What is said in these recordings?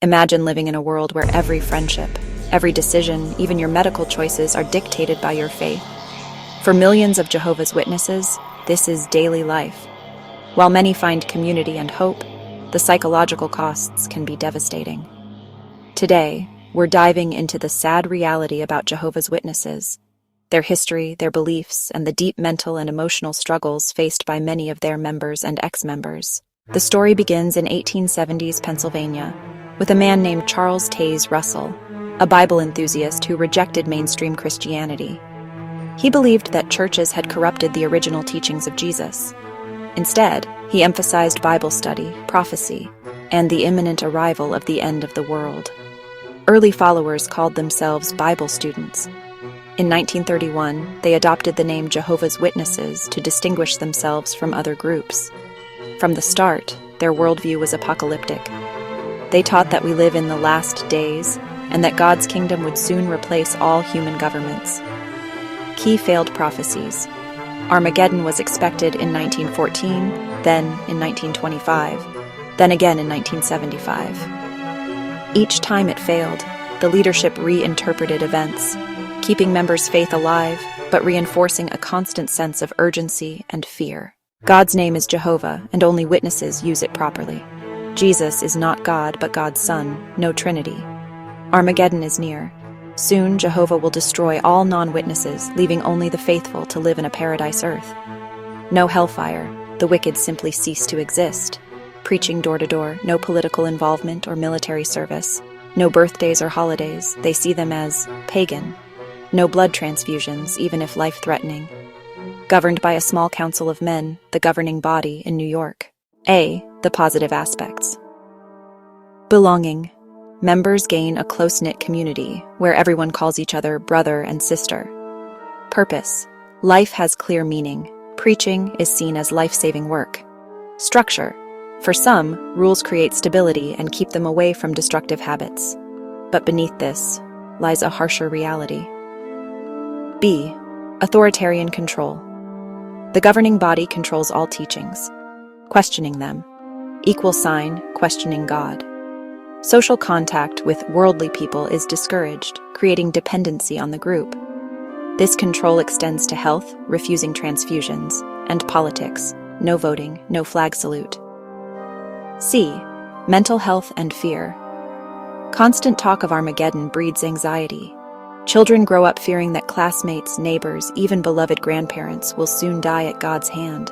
Imagine living in a world where every friendship, every decision, even your medical choices are dictated by your faith. For millions of Jehovah's Witnesses, this is daily life. While many find community and hope, the psychological costs can be devastating. Today, we're diving into the sad reality about Jehovah's Witnesses, their history, their beliefs, and the deep mental and emotional struggles faced by many of their members and ex-members. The story begins in 1870s Pennsylvania, with a man named Charles Taze Russell, a Bible enthusiast who rejected mainstream Christianity. He believed that churches had corrupted the original teachings of Jesus. Instead, he emphasized Bible study, prophecy, and the imminent arrival of the end of the world. Early followers called themselves Bible students. In 1931, they adopted the name Jehovah's Witnesses to distinguish themselves from other groups. From the start, their worldview was apocalyptic. They taught that we live in the last days and that God's kingdom would soon replace all human governments. Key failed prophecies. Armageddon was expected in 1914, then in 1925, then again in 1975. Each time it failed, the leadership reinterpreted events, keeping members' faith alive, but reinforcing a constant sense of urgency and fear. God's name is Jehovah, and only witnesses use it properly. Jesus is not God, but God's Son, no Trinity. Armageddon is near. Soon, Jehovah will destroy all non-witnesses, leaving only the faithful to live in a paradise earth. No hellfire, the wicked simply cease to exist. Preaching door to door, no political involvement or military service. No birthdays or holidays, they see them as pagan. No blood transfusions, even if life-threatening. Governed by a small council of men, the governing body in New York. The positive aspects. Belonging. Members gain a close-knit community where everyone calls each other brother and sister. Purpose. Life has clear meaning. Preaching is seen as life-saving work. Structure. For some, rules create stability and keep them away from destructive habits. But beneath this lies a harsher reality. B. Authoritarian control. The governing body controls all teachings. Questioning them. Questioning God. Social contact with worldly people is discouraged, creating dependency on the group. This control extends to health, refusing transfusions, and politics, no voting, no flag salute. C. Mental health and fear. Constant talk of Armageddon breeds anxiety. Children grow up fearing that classmates, neighbors, even beloved grandparents will soon die at God's hand.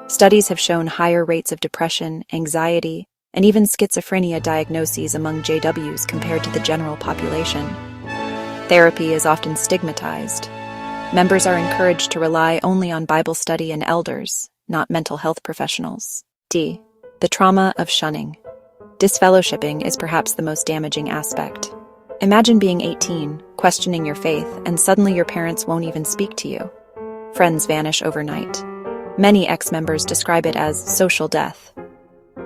Studies have shown higher rates of depression, anxiety, and even schizophrenia diagnoses among JWs compared to the general population. Therapy is often stigmatized. Members are encouraged to rely only on Bible study and elders, not mental health professionals. D. The trauma of shunning. Disfellowshipping is perhaps the most damaging aspect. Imagine being 18, questioning your faith, and suddenly your parents won't even speak to you. Friends vanish overnight. Many ex-members describe it as social death.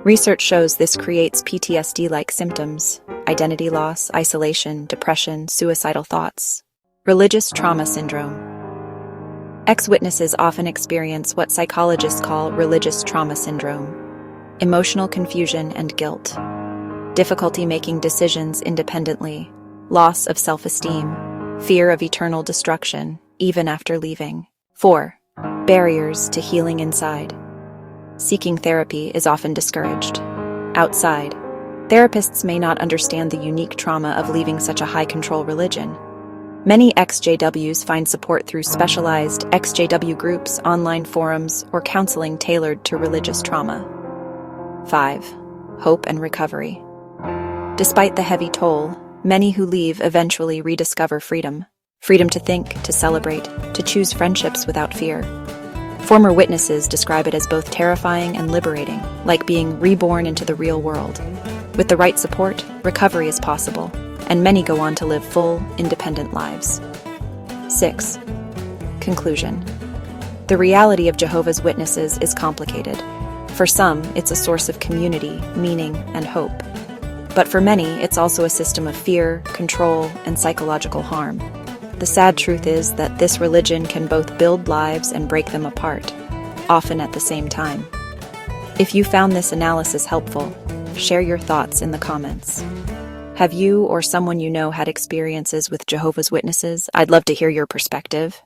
Research shows this creates PTSD-like symptoms: identity loss, isolation, depression, suicidal thoughts. Religious trauma syndrome. Ex-witnesses often experience what psychologists call religious trauma syndrome: emotional confusion and guilt, difficulty making decisions independently, loss of self-esteem, fear of eternal destruction, even after leaving. 4. Barriers to healing inside. Seeking therapy is often discouraged. Outside, therapists may not understand the unique trauma of leaving such a high-control religion. Many ex-JWs find support through specialized ex-JW groups, online forums, or counseling tailored to religious trauma. 5. Hope and recovery. Despite the heavy toll, many who leave eventually rediscover freedom. Freedom to think, to celebrate, to choose friendships without fear. Former witnesses describe it as both terrifying and liberating, like being reborn into the real world. With the right support, recovery is possible, and many go on to live full, independent lives. 6. Conclusion. The reality of Jehovah's Witnesses is complicated. For some, it's a source of community, meaning, and hope. But for many, it's also a system of fear, control, and psychological harm. The sad truth is that this religion can both build lives and break them apart, often at the same time. If you found this analysis helpful, share your thoughts in the comments. Have you or someone you know had experiences with Jehovah's Witnesses? I'd love to hear your perspective.